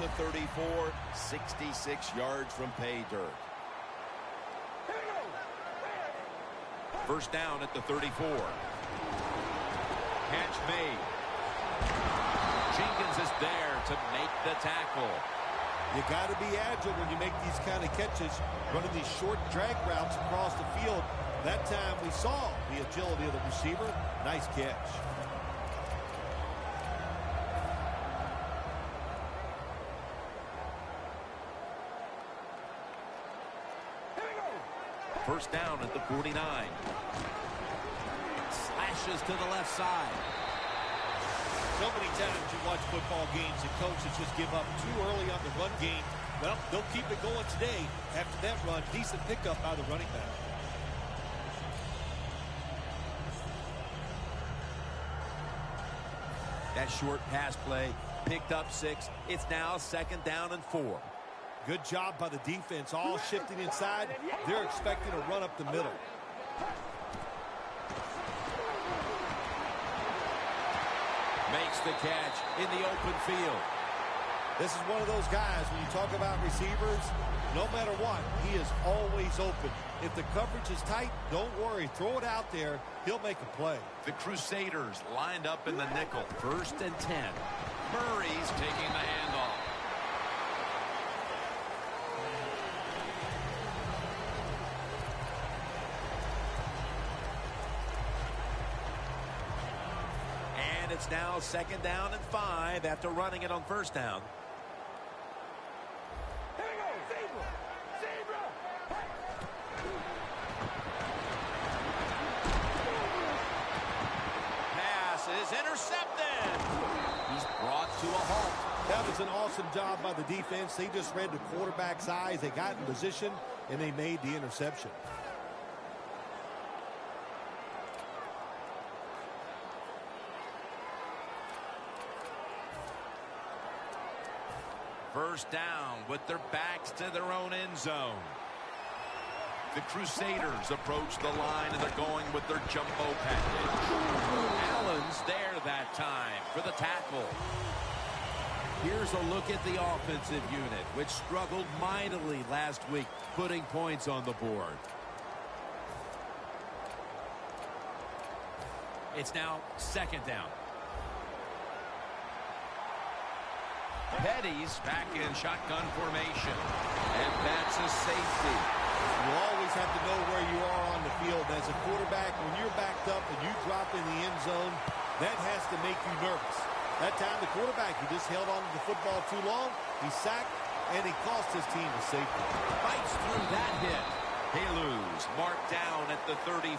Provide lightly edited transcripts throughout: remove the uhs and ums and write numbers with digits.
the 34, 66 yards from pay dirt. First down at the 34. Catch made. Jenkins is there to make the tackle. You got to be agile when you make these kind of catches, running these short drag routes across the field. That time we saw the agility of the receiver. Nice catch. First down at the 49. Slashes to the left side. So many times you watch football games and coaches just give up too early on the run game. Well, they'll keep it going today. After that run, decent pickup by the running back. That short pass play picked up 6. It's now second down and 4. Good job by the defense, all shifting inside. They're expecting a run up the middle. Makes the catch in the open field. This is one of those guys, when you talk about receivers, no matter what, he is always open. If the coverage is tight, don't worry. Throw it out there. He'll make a play. The Crusaders lined up in the nickel. First and 10. Murray's taking the handoff. And it's now second down and 5 after running it on first down. Is intercepted. He's brought to a halt. That was an awesome job by the defense. They just read the quarterback's eyes. They got in position, and they made the interception. First down with their backs to their own end zone. The Crusaders approach the line, and they're going with their jumbo package. Allen's there that time for the tackle. Here's a look at the offensive unit, which struggled mightily last week, putting points on the board. It's now second down. Petty's back in shotgun formation, and that's a safety. You always have to know where you are on the field. As a quarterback, when you're backed up and you drop in the end zone, that has to make you nervous. That time, the quarterback, he just held on to the football too long. He sacked, and he cost his team a safety. Fights through that hit. Haluz marked down at the 34.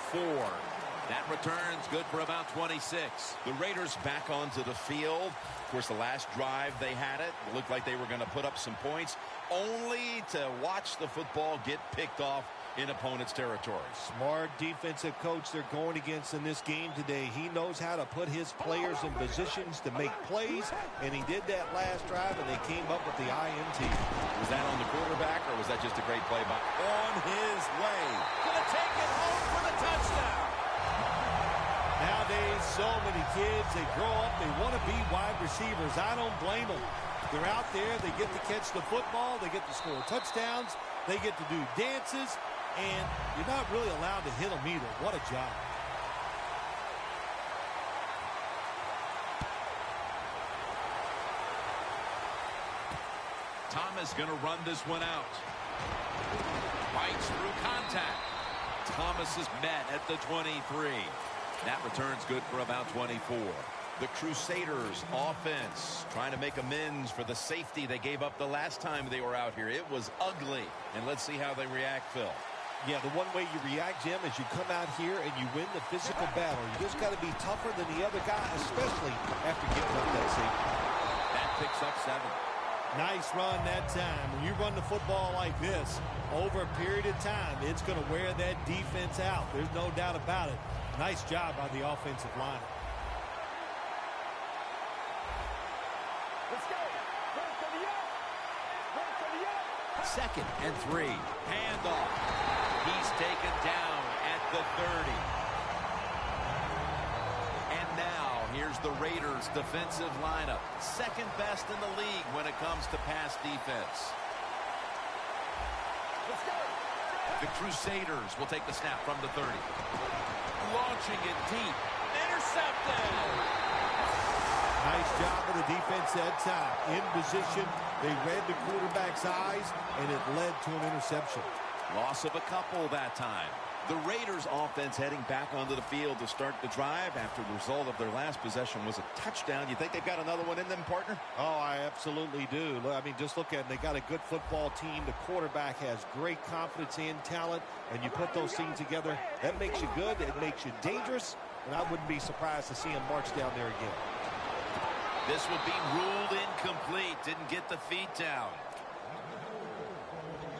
That returns good for about 26. The Raiders back onto the field. Of course, the last drive they had it looked like they were going to put up some points, only to watch the football get picked off in opponent's territory. Smart defensive coach they're going against in this game today. He knows how to put his players in positions to make plays, and he did that last drive, and they came up with the INT. Was that on the quarterback, or was that just a great play by on his way? Gonna take it home for the touchdown. Nowadays, so many kids, they grow up, they want to be wide receivers. I don't blame them. They're out there, they get to catch the football, they get to score touchdowns, they get to do dances, and you're not really allowed to hit them either. What a job. Thomas going to run this one out. Fights through contact. Thomas is met at the 23. That returns good for about 24. The Crusaders offense trying to make amends for the safety they gave up the last time they were out here. It was ugly. And let's see how they react, Phil. Yeah, the one way you react, Jim, is you come out here and you win the physical battle. You just got to be tougher than the other guy, especially after getting up that safety. That picks up 7. Nice run that time. When you run the football like this, over a period of time, it's going to wear that defense out. There's no doubt about it. Nice job by the offensive line. Let's go. Second and 3. Handoff. He's taken down at the 30. And now here's Here's the Raiders' defensive lineup. Second best in the league when it comes to pass defense. Let's go. The Crusaders will take the snap from the 30. Launching it deep. Intercepted. Nice job of the defense that time. In position, they read the quarterback's eyes, and it led to an interception. Loss of a couple that time. The Raiders offense heading back onto the field to start the drive after the result of their last possession was a touchdown. You think they've got another one in them, partner? Oh, I absolutely do. I mean, just look at it. They got a good football team. The quarterback has great confidence and talent, and you put those things together, that makes you good. It makes you dangerous, and I wouldn't be surprised to see him march down there again. This will be ruled incomplete. Didn't get the feet down.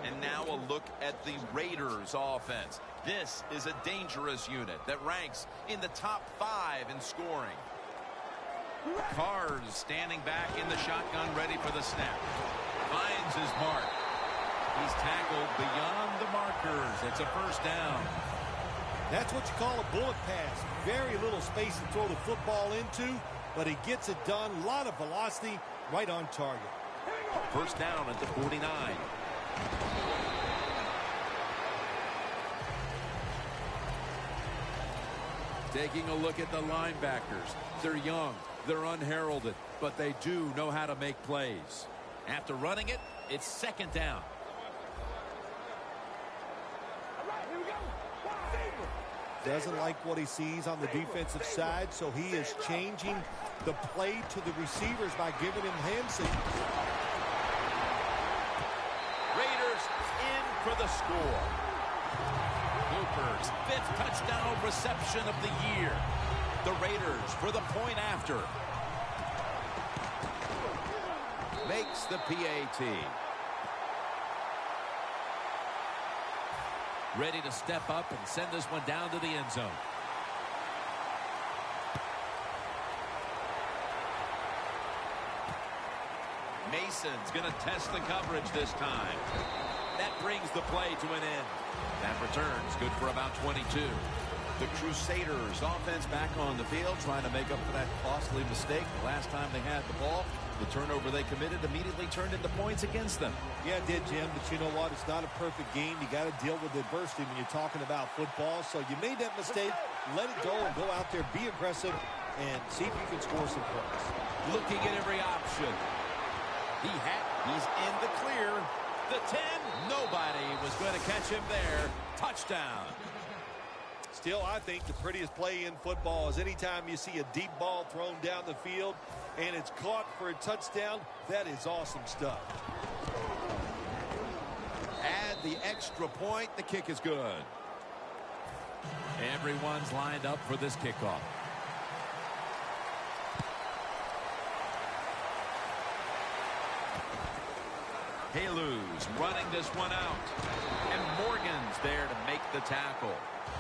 And now a look at the Raiders offense. This is a dangerous unit that ranks in the top 5 in scoring. Carr's standing back in the shotgun, ready for the snap. Finds his mark. He's tackled beyond the markers. It's a first down. That's what you call a bullet pass. Very little space to throw the football into, but he gets it done. A lot of velocity, right on target. First down at the 49. Taking a look at the linebackers. They're young, they're unheralded, but they do know how to make plays. After running it, it's second down. All right, here we go. Doesn't like what he sees on the defensive side, so he is changing the play to the receivers by giving him hand signals. Raiders in for the score. Cooper's 5th touchdown reception of the year. The Raiders for the point after. Makes the PAT. Ready to step up and send this one down to the end zone. Mason's going to test the coverage this time. That brings the play to an end. That return's good for about 22. The Crusaders offense back on the field trying to make up for that costly mistake. The last time they had the ball, the turnover they committed immediately turned into points against them. Yeah, it did, Jim, but you know what? It's not a perfect game. You got to deal with adversity when you're talking about football. So you made that mistake. Let it go and go out there, be aggressive, and see if you can score some points. Looking at every option. He's in the clear. The 10, nobody was going to catch him there. Touchdown. Still, I think the prettiest play in football is anytime you see a deep ball thrown down the field and it's caught for a touchdown. That is awesome stuff. Add the extra point. The kick is good. Everyone's lined up for this kickoff. Halu's running this one out. And Morgan's there to make the tackle.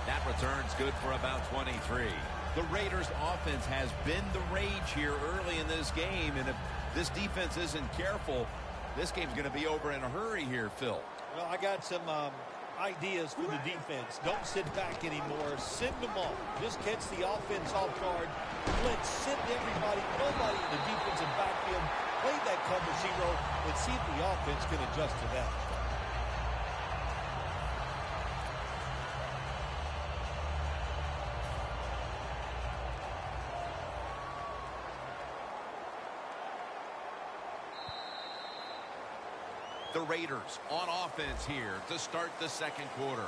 That return's good for about 23. The Raiders offense has been the rage here early in this game. And if this defense isn't careful, this game's going to be over in a hurry here, Phil. Well, I got some ideas for the defense. Don't sit back anymore. Send them off. Just catch the offense off guard. Let's send everybody, nobody in the defensive backfield. Play that cover zero and see if the offense can adjust to that. The Raiders on offense here to start the second quarter.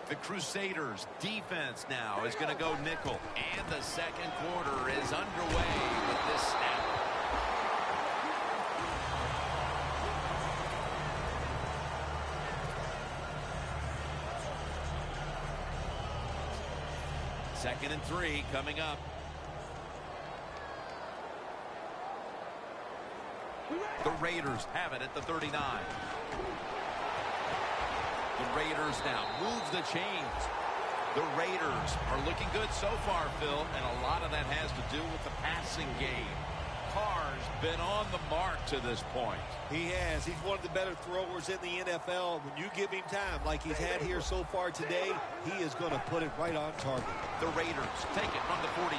The Crusaders defense now is going to go nickel. And the second quarter is underway with this snap. Second and 3 coming up. The Raiders have it at the 39. The Raiders now move the chains. The Raiders are looking good so far, Phil, and a lot of that has to do with the passing game. Carr's been on the mark to this point. He has. He's one of the better throwers in the NFL. When you give him time like he's had here so far today, he is going to put it right on target. The Raiders take it from the 43.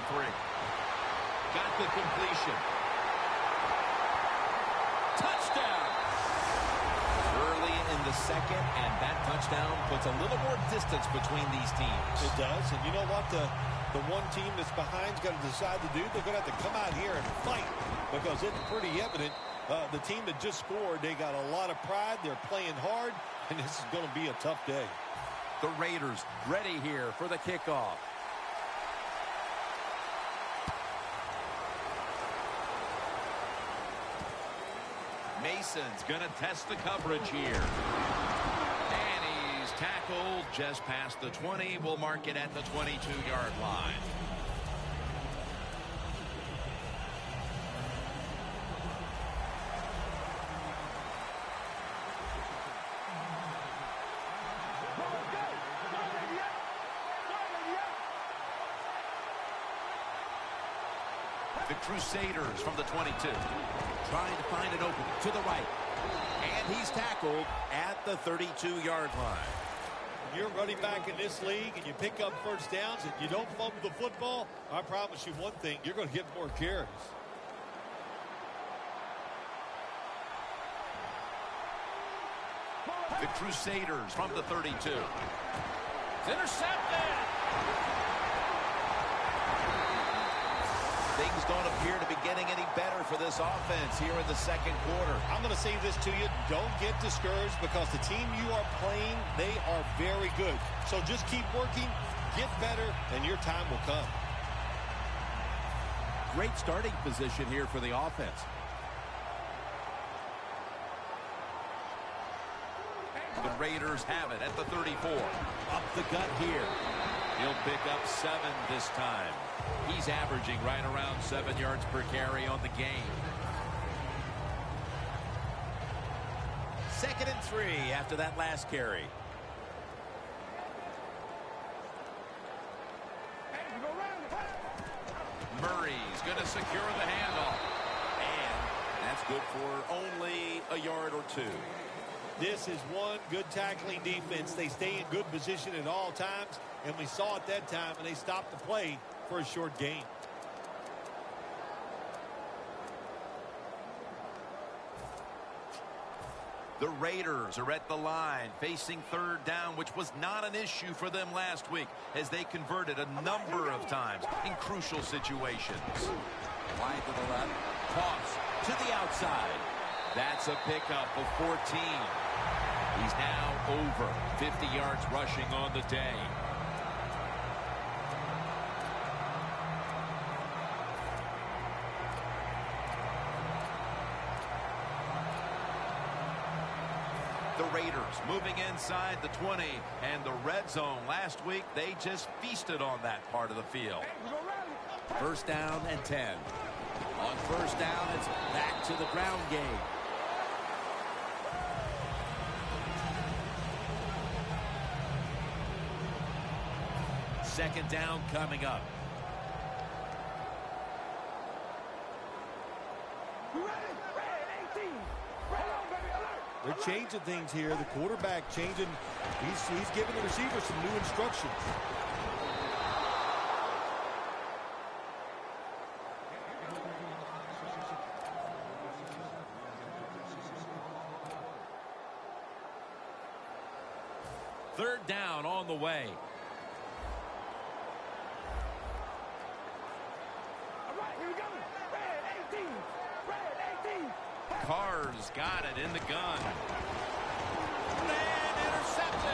Got the completion. Touchdown! Early in the second, and that touchdown puts a little more distance between these teams. It does, and you know what? The one team that's behind is going to decide to do, they're going to have to come out here and fight because it's pretty evident. The team that just scored, they got a lot of pride. They're playing hard, and this is going to be a tough day. The Raiders ready here for the kickoff. Mason's going to test the coverage here. And he's tackled just past the 20. We'll mark it at the 22-yard line. The Crusaders from the 22. Trying to find an opening to the right. And he's tackled at the 32-yard line. When you're running back in this league and you pick up first downs and you don't fumble the football, I promise you one thing, you're going to get more carries. The Crusaders from the 32. It's intercepted. Things don't appear to be getting any better for this offense here in the second quarter. I'm going to say this to you. Don't get discouraged because the team you are playing, they are very good. So just keep working, get better, and your time will come. Great starting position here for the offense. The Raiders have it at the 34. Up the gut here. He'll pick up 7 this time. He's averaging right around 7 yards per carry on the game. 2nd and 3 after that last carry. Murray's going to secure the handoff. And that's good for only a yard or 2. This is one good tackling defense. They stay in good position at all times, and we saw it that time, and they stopped the play for a short gain. The Raiders are at the line facing 3rd down, which was not an issue for them last week as they converted a number of times in crucial situations. Wide to the left. Toss to the outside. That's a pickup of 14. He's now over 50 yards rushing on the day. The Raiders moving inside the 20 and the red zone. Last week, they just feasted on that part of the field. 1st down and 10. On 1st down, it's back to the ground game. Second down coming up. They're changing things here. The quarterback changing. He's giving the receiver some new instructions. Third down on the way. Carr's got it in the gun. And intercepted.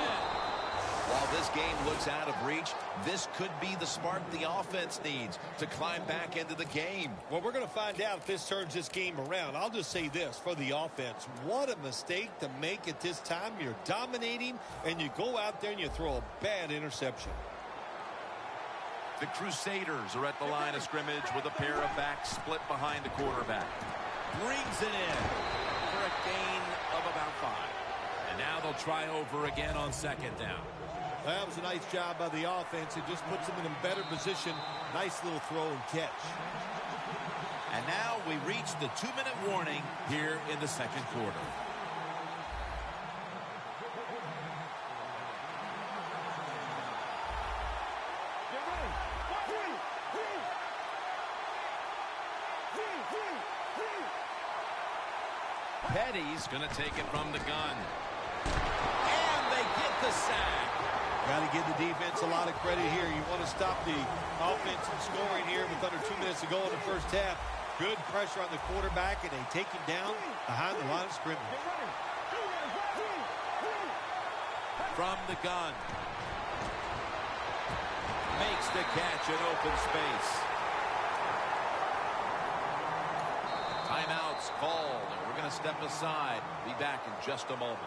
While this game looks out of reach, this could be the spark the offense needs to climb back into the game. Well, we're going to find out if this turns this game around. I'll just say this for the offense. What a mistake to make at this time. You're dominating, and you go out there and you throw a bad interception. The Crusaders are at the line of scrimmage with a pair of backs split behind the quarterback. Brings it in for a gain of about 5. And now they'll try over again on 2nd down. That was a nice job by the offense. It just puts them in a better position. Nice little throw and catch. And now we reach the 2-minute warning here in the second quarter. Petty's going to take it from the gun. And they get the sack. Got to give the defense a lot of credit here. You want to stop the offense from scoring here with under 2 minutes to go in the first half. Good pressure on the quarterback, and they take him down behind the line of scrimmage. From the gun. Makes the catch in open space. Timeout's called, and we're going to step aside. Be back in just a moment.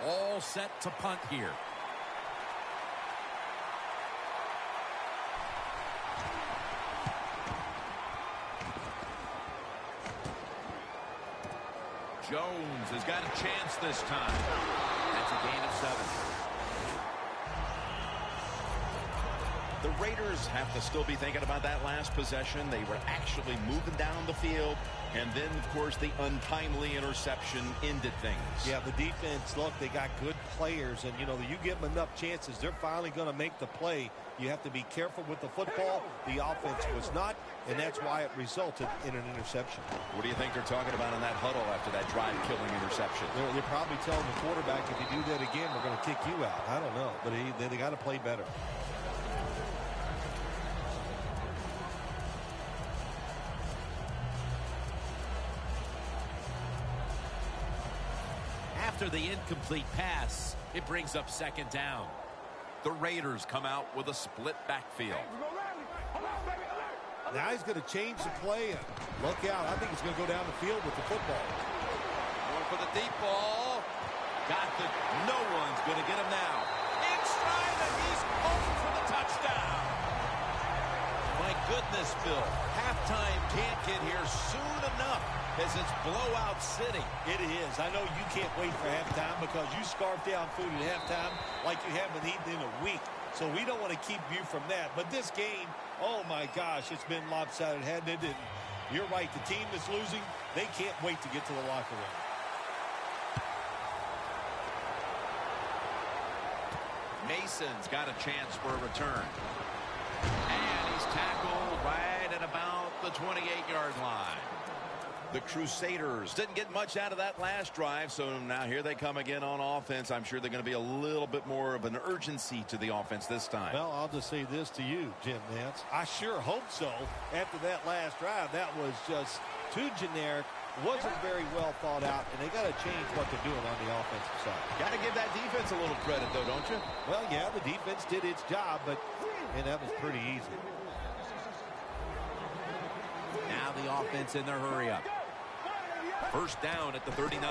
All set to punt here. Jones has got a chance this time. That's a gain of 7. The Raiders have to still be thinking about that last possession. They were actually moving down the field. And then, of course, the untimely interception ended things. Yeah, the defense, look, they got good players. And, you know, you give them enough chances, they're finally going to make the play. You have to be careful with the football. The offense was not, and that's why it resulted in an interception. What do you think they're talking about in that huddle after that drive-killing interception? They're probably telling the quarterback, if you do that again, we're going to kick you out. I don't know, but they got to play better. After the incomplete pass, it brings up second down. The Raiders come out with a split backfield. Now he's going to change the play. Look out. I think he's going to go down the field with the football. Going for the deep ball. No one's going to get him now. In stride, and he's home for the touchdown. My goodness, Bill. Halftime can't get here soon enough as it's blowout city. It is. I know you can't wait for halftime because you scarf down food at halftime like you haven't eaten in a week. So we don't want to keep you from that. But this game, oh my gosh, it's been lopsided, hadn't it? And you're right. The team that's losing, they can't wait to get to the locker room. Mason's got a chance for a return. And he's tackled right at about the 28-yard line. The Crusaders didn't get much out of that last drive, so now here they come again on offense. I'm sure they're going to be a little bit more of an urgency to the offense this time. Well, I'll just say this to you, Jim Nance. I sure hope so. After that last drive, that was just too generic, wasn't very well thought out, and they got to change what they're doing on the offensive side. Got to give that defense a little credit, though, don't you? Well, yeah, the defense did its job, but that was pretty easy. Now the offense in their hurry-up. First down at the 39.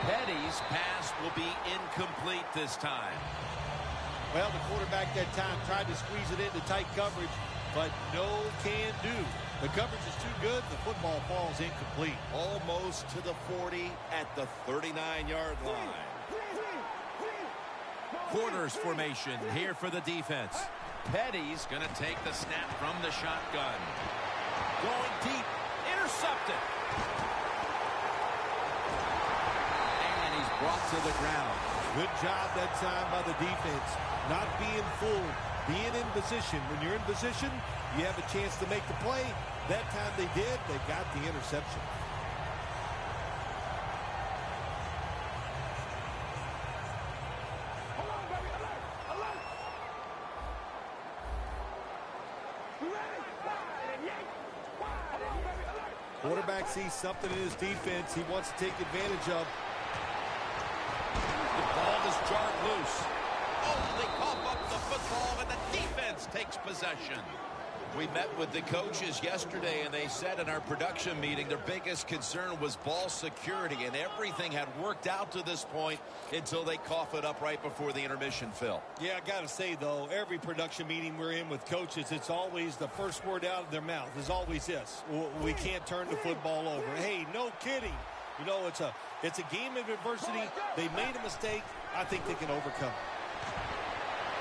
Petty's pass will be incomplete this time. Well, the quarterback that time tried to squeeze it into tight coverage, but no can do. The coverage is too good. The football falls incomplete. Almost to the 40 at the 39-yard line. Corners formation here for the defense. Petty's going to take the snap from the shotgun. Going deep. Intercepted. And he's brought to the ground. Good job that time by the defense. Not being fooled. Being in position. When you're in position, you have a chance to make the play. That time they did. They got the interception. Quarterback sees something in his defense he wants to take advantage of. The ball is jarred loose. Oh, they cough up the football, and the defense takes possession. We met with the coaches yesterday, and they said in our production meeting their biggest concern was ball security, and everything had worked out to this point until they cough it up right before the intermission, Phil. Yeah, I got to say, though, every production meeting we're in with coaches, it's always the first word out of their mouth is always this. We can't turn the football over. Hey, no kidding. You know, it's a game of adversity. They made a mistake. I think they can overcome it.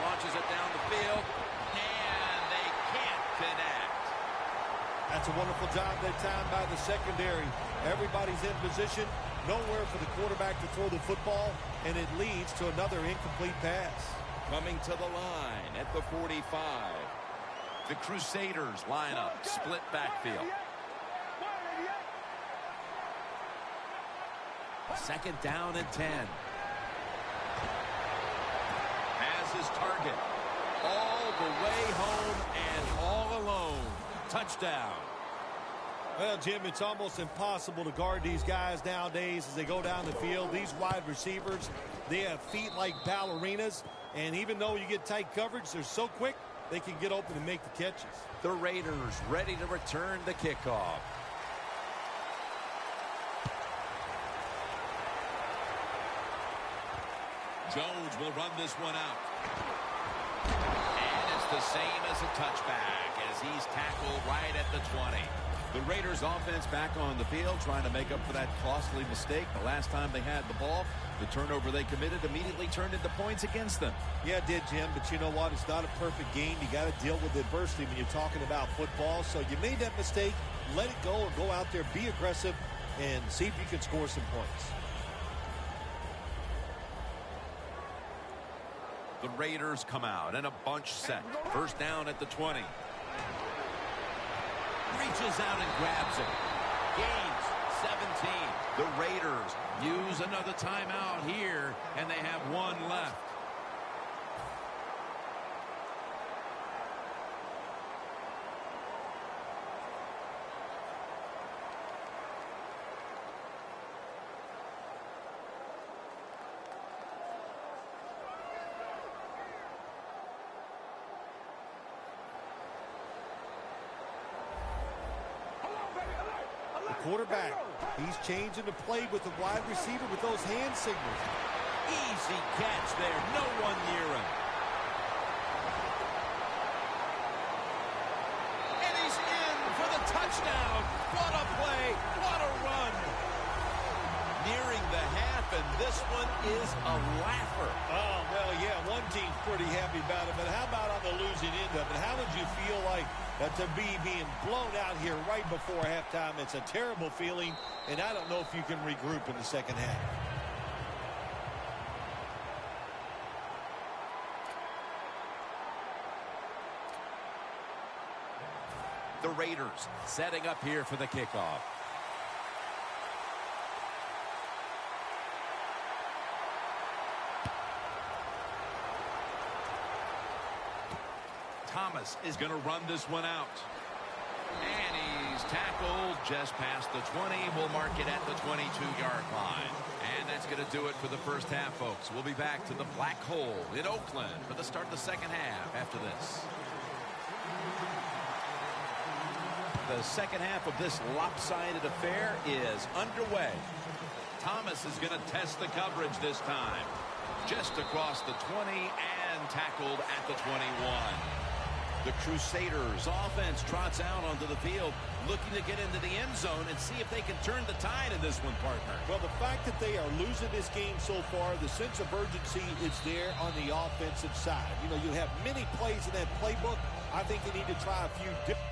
launches it down the field, and they can't connect. That's a wonderful job that time by the secondary. Everybody's in position, nowhere for the quarterback to throw the football, and it leads to another incomplete pass. Coming to the line at the 45. The Crusaders line up, split backfield. Second down and 10. Has his target. All the way home and all alone. Touchdown. Well, Jim, it's almost impossible to guard these guys nowadays as they go down the field. These wide receivers, they have feet like ballerinas. And even though you get tight coverage, they're so quick, they can get open and make the catches. The Raiders ready to return the kickoff. Jones will run this one out. And it's the same as a touchback as he's tackled right at the 20. The Raiders offense back on the field trying to make up for that costly mistake. The last time they had the ball, the turnover they committed immediately turned into points against them. Yeah, it did, Jim, but you know what? It's not a perfect game. You got to deal with adversity when you're talking about football. So you made that mistake, let it go, and go out there, be aggressive, and see if you can score some points. The Raiders come out in a bunch set. First down at the 20. Reaches out and grabs it. Gains 17. The Raiders use another timeout here, and they have one left. Quarterback, he's changing the play with the wide receiver with those hand signals. Easy catch there. No one near him. And he's in for the touchdown. What a play. What a run. Nearing the half, and this one is a laugher. Oh, well, yeah, one team's pretty happy about it, but how about on the losing end of it? How would you feel like to be being blown out here right before halftime? It's a terrible feeling, and I don't know if you can regroup in the second half. The Raiders setting up here for the kickoff. Thomas is going to run this one out. And he's tackled just past the 20. We'll mark it at the 22-yard line. And that's going to do it for the first half, folks. We'll be back to the Black Hole in Oakland for the start of the second half after this. The second half of this lopsided affair is underway. Thomas is going to test the coverage this time. Just across the 20 and tackled at the 21. The Crusaders offense trots out onto the field, looking to get into the end zone and see if they can turn the tide in this one, partner. Well, the fact that they are losing this game so far, the sense of urgency is there on the offensive side. You know, you have many plays in that playbook. I think they need to try a few different.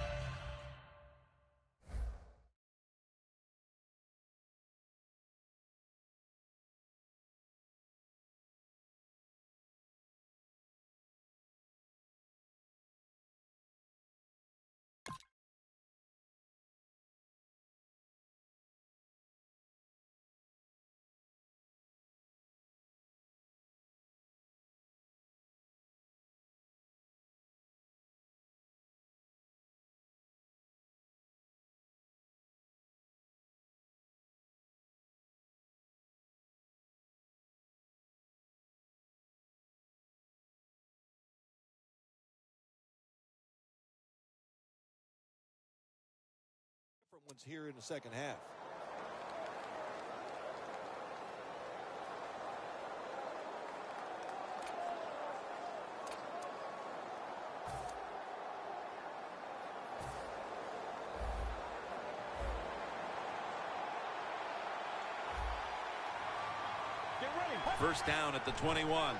Ones here in the second half. First down at the 21.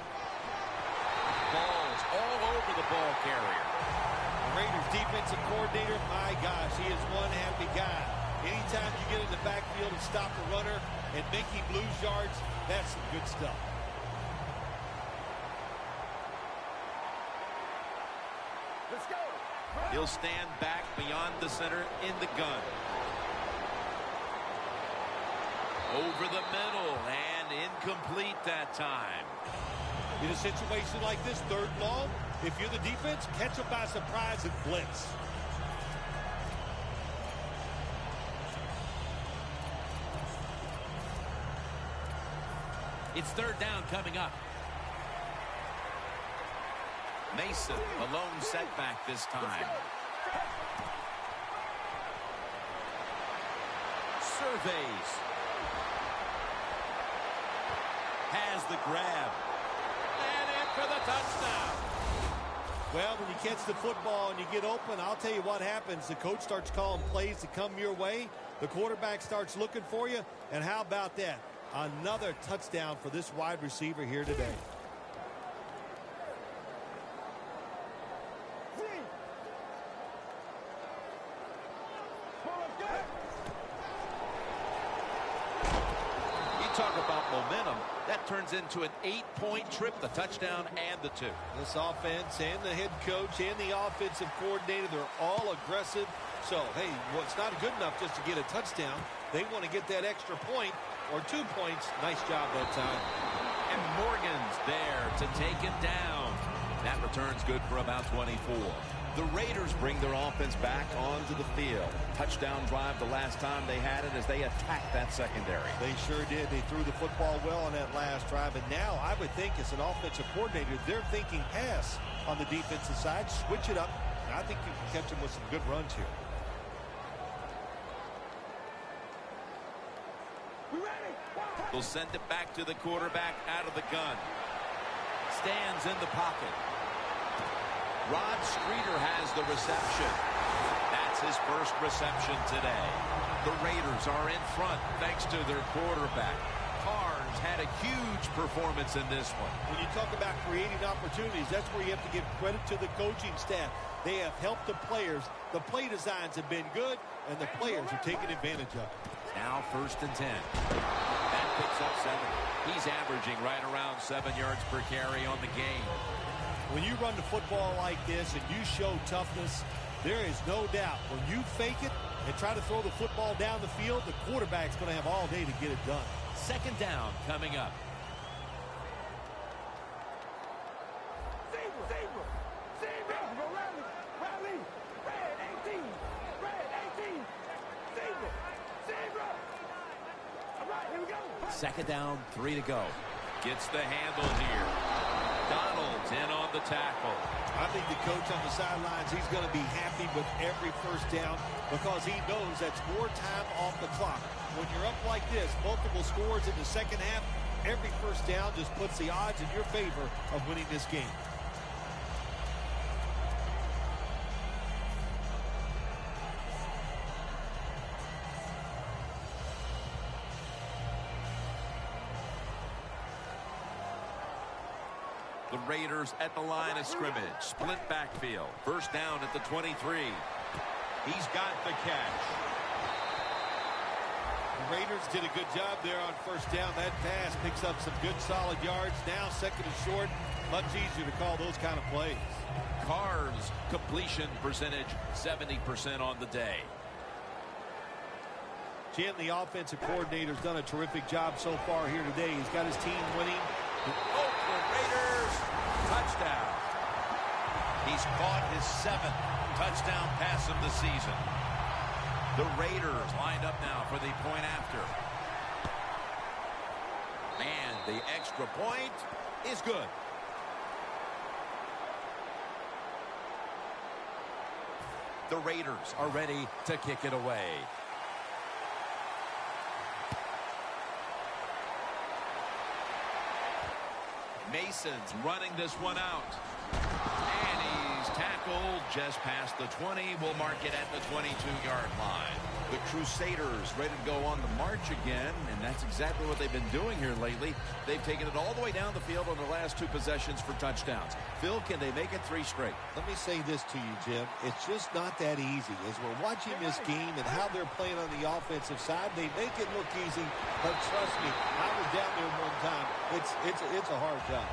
Ball's all over the ball carrier. The Raiders defensive coordinator, my gosh, he is one happy guy. Anytime you get in the backfield and stop the runner and make him lose yards, that's some good stuff. Let's go. He'll stand back beyond the center in the gun. Over the middle and incomplete that time. In a situation like this, 3rd and long, if you're the defense, catch them by surprise and blitz. It's 3rd down coming up. Mason, a lone setback this time. Surveys. Has the grab. And in for the touchdown. Well, when you catch the football and you get open, I'll tell you what happens. The coach starts calling plays to come your way. The quarterback starts looking for you. And how about that? Another touchdown for this wide receiver here today. Talk about momentum. That turns into an 8-point trip, the touchdown and the 2. This offense and the head coach and the offensive coordinator, they're all aggressive. So, hey, well, it's not good enough just to get a touchdown. They want to get that extra point or 2 points. Nice job that time. And Morgan's there to take him down. That return's good for about 24. The Raiders bring their offense back onto the field. Touchdown drive the last time they had it as they attacked that secondary. They sure did. They threw the football well on that last drive. And now I would think as an offensive coordinator, they're thinking pass on the defensive side. Switch it up. And I think you can catch them with some good runs here. They'll send it back to the quarterback out of the gun. Stands in the pocket. Rod Streeter has the reception. That's his first reception today. The Raiders are in front thanks to their quarterback. Carr's had a huge performance in this one. When you talk about creating opportunities, that's where you have to give credit to the coaching staff. They have helped the players. The play designs have been good, and the players are taking advantage of it. Now 1st and 10. That picks up 7. He's averaging right around 7 yards per carry on the game. When you run the football like this and you show toughness, there is no doubt when you fake it and try to throw the football down the field, the quarterback's going to have all day to get it done. 2nd down coming up. Rally, red 18, zebra. All right, here we go. 2nd down, 3 to go. Gets the handle here. Donald's in on the tackle. I think the coach on the sidelines, he's going to be happy with every 1st down because he knows that's more time off the clock. When you're up like this, multiple scores in the 2nd half, every 1st down just puts the odds in your favor of winning this game. The Raiders at the line of scrimmage. Split backfield. 1st down at the 23. He's got the catch. The Raiders did a good job there on 1st down. That pass picks up some good solid yards. Now 2nd and short. Much easier to call those kind of plays. Carr's completion percentage 70% on the day. Jim, the offensive coordinator's done a terrific job so far here today. He's got his team winning. Oakland Raiders touchdown. He's caught his 7th touchdown pass of the season. The Raiders lined up now for the point after. And the extra point is good. The Raiders are ready to kick it away. Mason's running this one out. And he's tackled just past the 20. We'll mark it at the 22-yard line. The Crusaders ready to go on the march again, and that's exactly what they've been doing here lately. They've taken it all the way down the field on the last 2 possessions for touchdowns. Phil, can they make it 3 straight? Let me say this to you, Jim. It's just not that easy. As we're watching this game and how they're playing on the offensive side, they make it look easy, but trust me, I was down there one time. It's a hard job.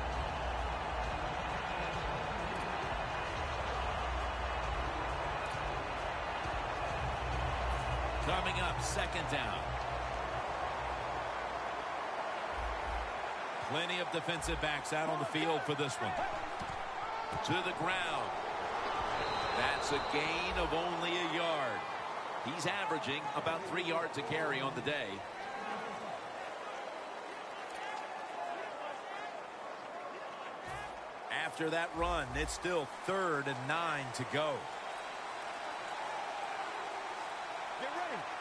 Coming up, 2nd down. Plenty of defensive backs out on the field for this one. To the ground. That's a gain of only a yard. He's averaging about 3 yards a carry on the day. After that run, it's still 3rd and 9 to go.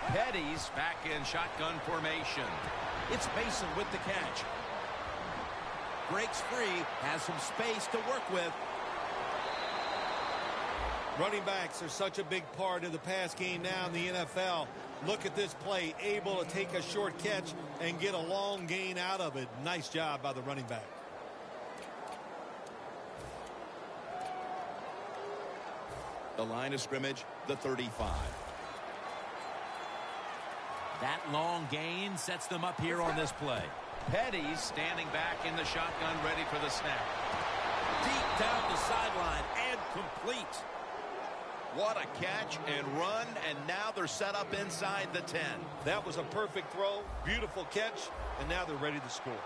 Petty's back in shotgun formation. It's Mason with the catch. Breaks free, has some space to work with. Running backs are such a big part of the pass game now in the NFL. Look at this play, able to take a short catch and get a long gain out of it. Nice job by the running back. The line of scrimmage, the 35. That long gain sets them up here on this play. Petty's standing back in the shotgun, ready for the snap. Deep down the sideline and complete. What a catch and run, and now they're set up inside the 10. That was a perfect throw, beautiful catch, and now they're ready to score.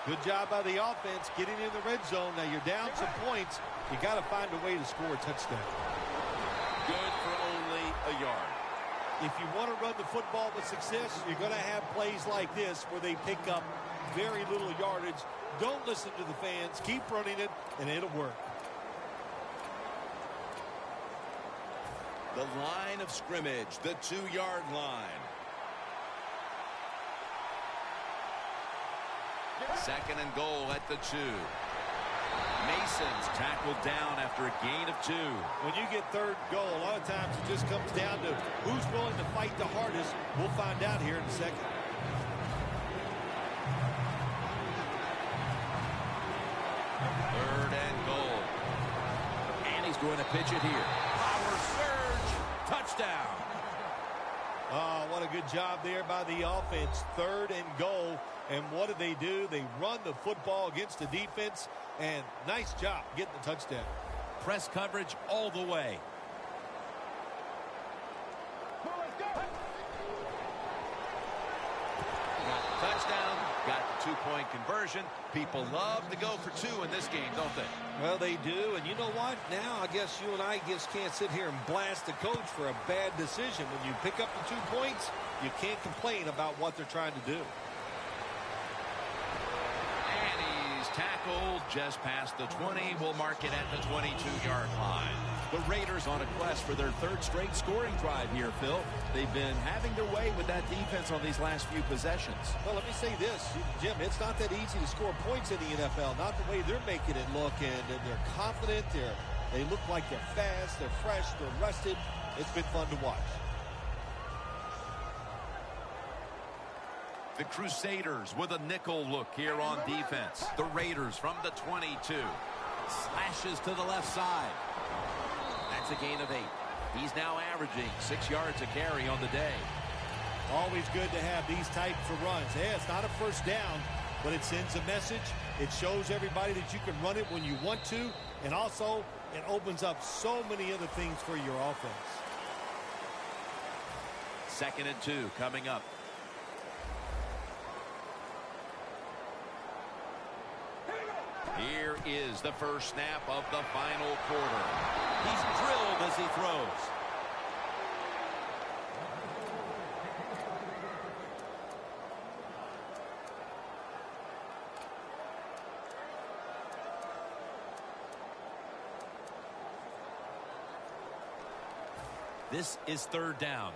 Good job by the offense getting in the red zone. Now you're down some points. You got to find a way to score a touchdown. Good for only a yard. If you want to run the football with success, you're going to have plays like this where they pick up very little yardage. Don't listen to the fans. Keep running it, and it'll work. The line of scrimmage, the 2-yard line. 2nd and goal at the 2. Mason's tackled down after a gain of 2. When you get 3rd and goal, a lot of times it just comes down to who's willing to fight the hardest. We'll find out here in a second. Third and goal. And he's going to pitch it here. Power surge. Touchdown. Oh, what a good job there by the offense. 3rd and goal. And what do? They run the football against the defense. And nice job getting the touchdown. Press coverage all the way. Got the touchdown. Got the 2-point conversion. People love to go for 2 in this game, don't they? Well, they do. And you know what? Now I guess you and I just can't sit here and blast the coach for a bad decision. When you pick up the 2 points, you can't complain about what they're trying to do. Tackled just past the 20. We'll mark it at the 22-yard line. The Raiders on a quest for their 3rd straight scoring drive here, Phil. They've been having their way with that defense on these last few possessions. Well, let me say this, Jim, it's not that easy to score points in the NFL. Not the way they're making it look, and they're confident. They look like they're fast, they're fresh, they're rested. It's been fun to watch. The Crusaders with a nickel look here on defense. The Raiders from the 22. Slashes to the left side. That's a gain of 8. He's now averaging 6 yards a carry on the day. Always good to have these types of runs. Yeah, it's not a first down, but it sends a message. It shows everybody that you can run it when you want to, and also it opens up so many other things for your offense. 2nd and 2 coming up. Here is the first snap of the final quarter. He's drilled as he throws. This is 3rd down.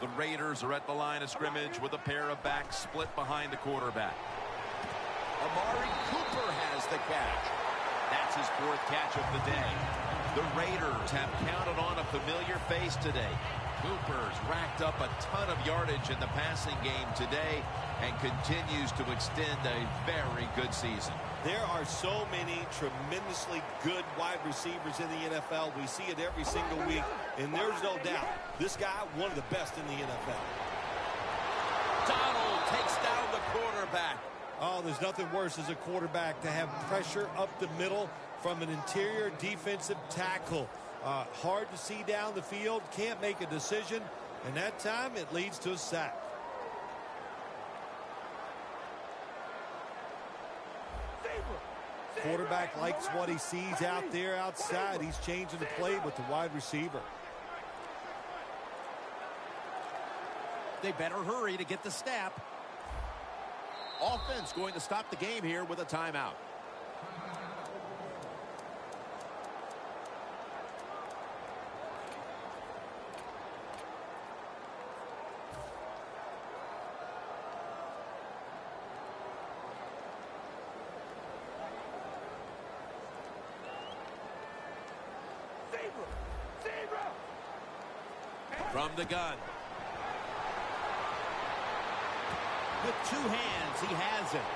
The Raiders are at the line of scrimmage with a pair of backs split behind the quarterback. Amari Cooper has the catch. That's his 4th catch of the day. The Raiders have counted on a familiar face today. Cooper's racked up a ton of yardage in the passing game today and continues to extend a very good season. There are so many tremendously good wide receivers in the NFL. We see it every single week, and there's no doubt this guy, one of the best in the NFL. Donald takes down the quarterback. Oh, there's nothing worse as a quarterback to have pressure up the middle from an interior defensive tackle. Hard to see down the field, can't make a decision, and that time it leads to a sack. Quarterback likes what he sees out there outside. He's changing the play with the wide receiver. They better hurry to get the snap. Offense going to stop the game here with a timeout. From the gun. With two hands, he has it.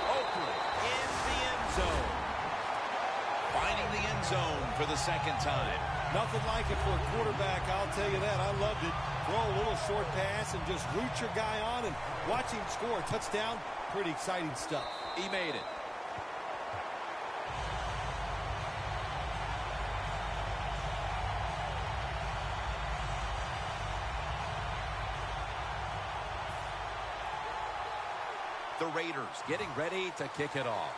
Oakland in the end zone. Finding the end zone for the second time. Nothing like it for a quarterback, I'll tell you that. I loved it. Throw a little short pass and just root your guy on and watch him score a touchdown. Pretty exciting stuff. He made it. The Raiders getting ready to kick it off.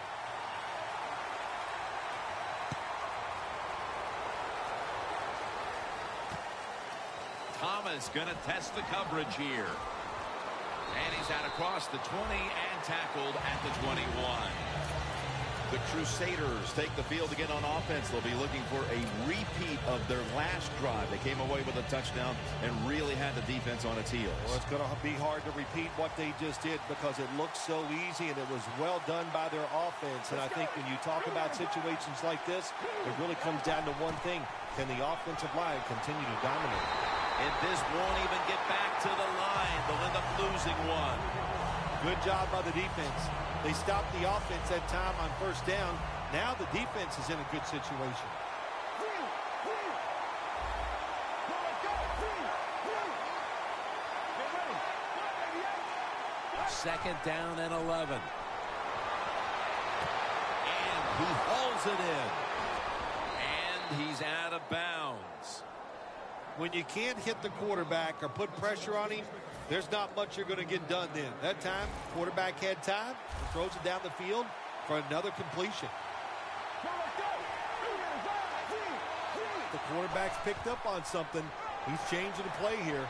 Thomas going to test the coverage here. And he's out across the 20 and tackled at the 21. The Crusaders take the field again on offense. They'll be looking for a repeat of their last drive. They came away with a touchdown and really had the defense on its heels. Well, it's going to be hard to repeat what they just did because it looks so easy and it was well done by their offense. And I think when you talk about situations like this, it really comes down to one thing. Can the offensive line continue to dominate? And this won't even get back to the line. They'll end up losing one. Good job by the defense. They stopped the offense that time on first down. Now the defense is in a good situation. Second down and 11. And he hauls it in. And he's out of bounds. When you can't hit the quarterback or put pressure on him, there's not much you're going to get done then. That time, quarterback had time and throws it down the field for another completion. The quarterback's picked up on something. He's changing the play here.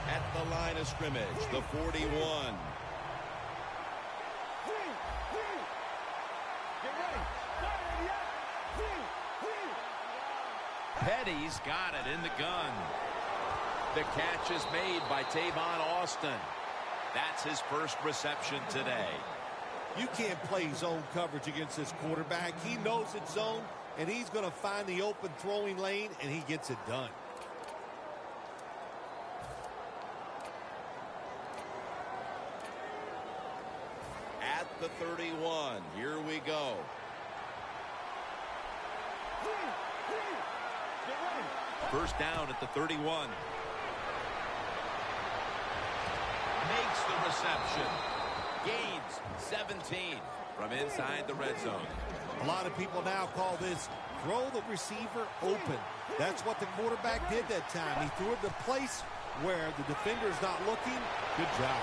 At the line of scrimmage, the 41. Petty's got it in the gun. The catch is made by Tavon Austin. That's his first reception today. You can't play zone coverage against this quarterback. He knows it's zone, and he's going to find the open throwing lane, and he gets it done. At the 31, here we go. First down at the 31. Makes the reception. Gains 17 from inside the red zone. A lot of people now call this throw the receiver open. That's what the quarterback did that time. He threw it to a place where the defender's not looking. Good job.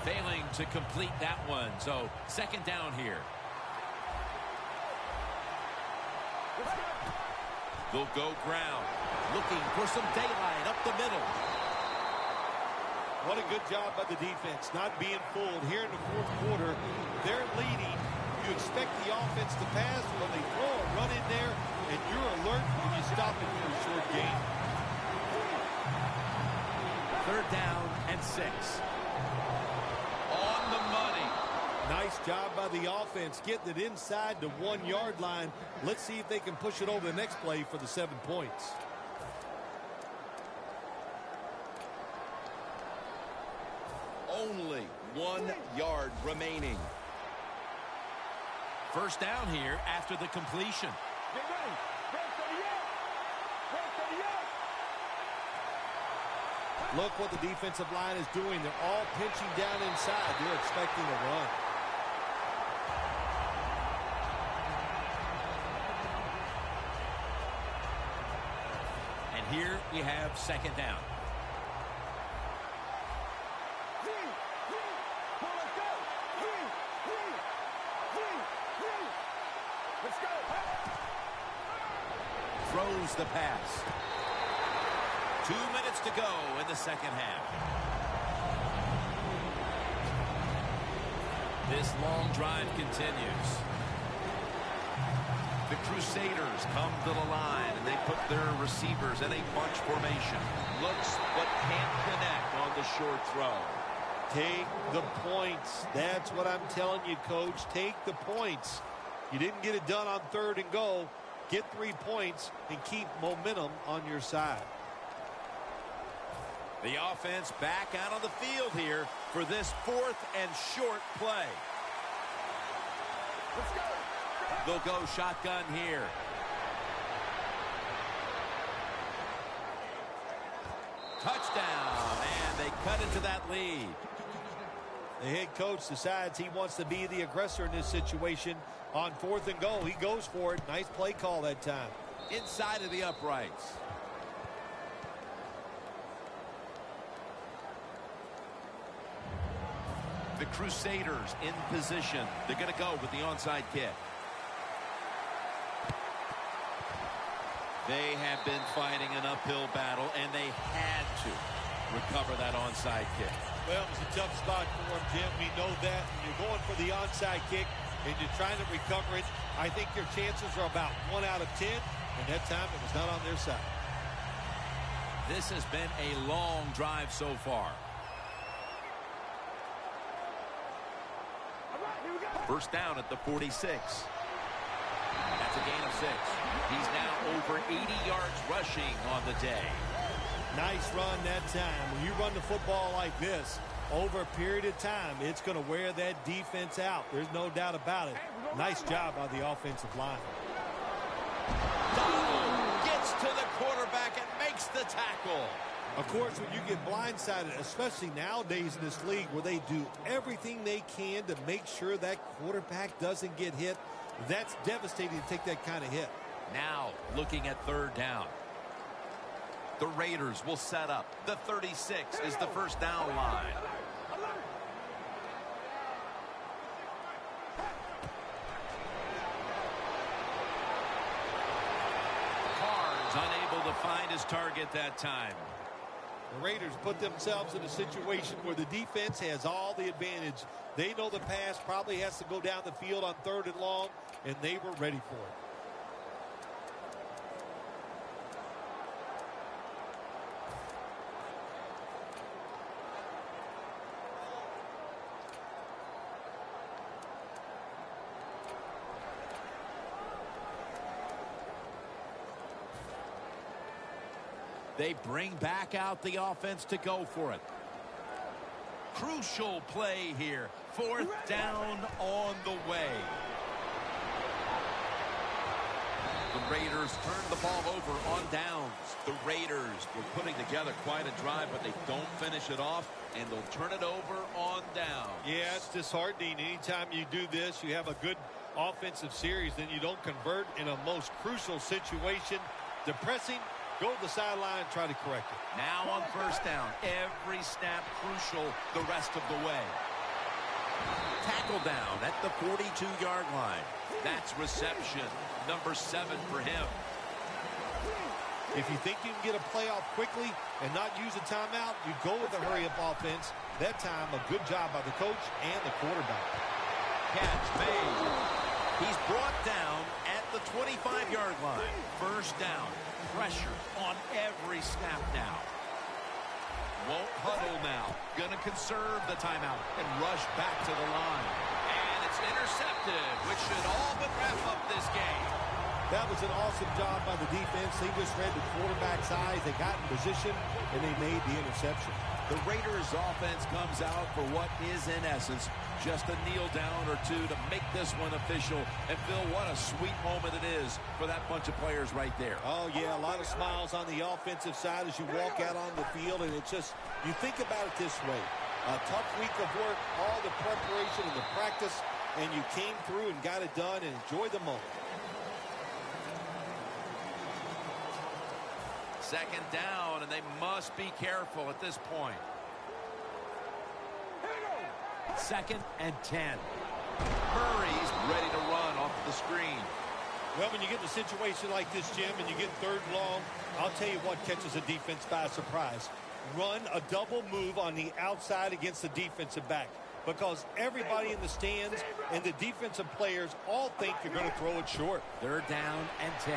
Failing to complete that one. So second down here. They'll go ground. Looking for some daylight up the middle. What a good job by the defense, not being fooled. Here in the fourth quarter, they're leading. You expect the offense to pass when they throw a run in there, and you're alert when you stop it for a short gain. 3rd down and 6. On the money. Nice job by the offense, getting it inside the 1-yard line. Let's see if they can push it over the next play for the 7 points. Only 1 yard remaining. 1st down here after the completion. Get ready. Break 38. Break 38. Look what the defensive line is doing. They're all pinching down inside. They're expecting a run. And here we have 2nd down. Let's go. Throws the pass. 2 minutes to go in the 2nd half. This long drive continues. The Crusaders come to the line, and they put their receivers in a bunch formation. Looks but can't connect on the short throw. Take the points. That's what I'm telling you, Coach. Take the points. You didn't get it done on 3rd and goal. Get 3 points and keep momentum on your side. The offense back out on the field here for this 4th and short play. Let's go. They'll go shotgun here. Touchdown, and they cut into that lead. The head coach decides he wants to be the aggressor in this situation. On 4th and goal, he goes for it. Nice play call that time. Inside of the uprights. The Crusaders in position. They're going to go with the onside kick. They have been fighting an uphill battle, and they had to recover that onside kick. Well, it was a tough spot for him, Jim. We know that. When you're going for the onside kick and you're trying to recover it, I think your chances are about 1 out of 10, and that time it was not on their side. This has been a long drive so far. All right, here we go. 1st down at the 46. That's a gain of 6. He's now over 80 yards rushing on the day. Nice run that time. When you run the football like this, over a period of time, it's going to wear that defense out. There's no doubt about it. Nice job by the offensive line. Donald gets to the quarterback and makes the tackle. Of course, when you get blindsided, especially nowadays in this league where they do everything they can to make sure that quarterback doesn't get hit, that's devastating to take that kind of hit. Now looking at 3rd down. The Raiders will set up. The 36 is the 1st down line. Carr's unable to find his target that time. The Raiders put themselves in a situation where the defense has all the advantage. They know the pass probably has to go down the field on 3rd and long, and they were ready for it. They bring back out the offense to go for it. Crucial play here. 4th down on the way. The Raiders turn the ball over on downs. The Raiders were putting together quite a drive, but they don't finish it off, and they'll turn it over on down. Yeah, it's disheartening. Anytime you do this, you have a good offensive series, then you don't convert in a most crucial situation. Depressing. Go to the sideline and try to correct it. Now on 1st down, every snap crucial the rest of the way. Tackle down at the 42-yard line. That's reception number 7 for him. If you think you can get a playoff quickly and not use a timeout, you go with a hurry-up offense. That time, a good job by the coach and the quarterback. Catch made. He's brought down at the 25-yard line. First down. Pressure on every snap now. Won't huddle now. Gonna conserve the timeout and rush back to the line. And it's intercepted, which should all but wrap up this game. That was an awesome job by the defense. They just read the quarterback's eyes. They got in position, and they made the interception. The Raiders offense comes out for what is, in essence, just a kneel down or two to make this one official. And, Phil, what a sweet moment it is for that bunch of players right there. Oh, yeah, a lot of smiles on the offensive side as you walk out on the field. And it's just, you think about it this way. A tough week of work, all the preparation and the practice, and you came through and got it done and enjoy the moment. Second down, and they must be careful at this point. Second and 10. Murray's ready to run off the screen. Well, when you get in a situation like this, Jim, and you get third and long, I'll tell you what catches a defense by surprise. Run a double move on the outside against the defensive back, because everybody in the stands and the defensive players all think you're going to throw it short. Third down and 10.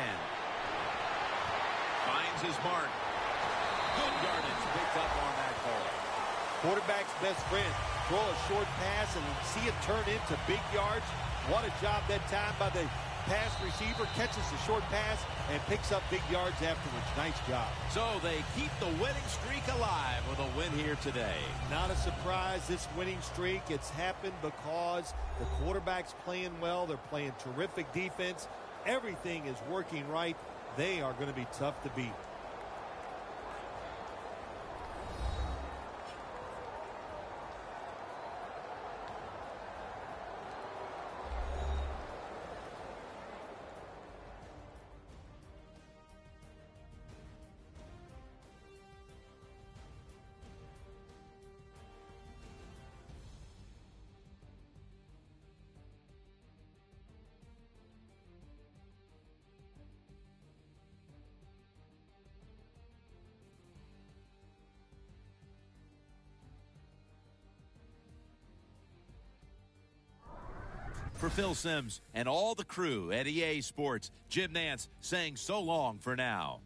Finds his mark. Good yardage picked up on that ball. Quarterback's best friend. Throw a short pass and see it turn into big yards. What a job that time by the pass receiver. Catches the short pass and picks up big yards afterwards. Nice job. So they keep the winning streak alive with a win here today. Not a surprise, this winning streak. It's happened because the quarterback's playing well. They're playing terrific defense. Everything is working right. They are going to be tough to beat. For Phil Simms and all the crew at EA Sports, Jim Nantz saying so long for now.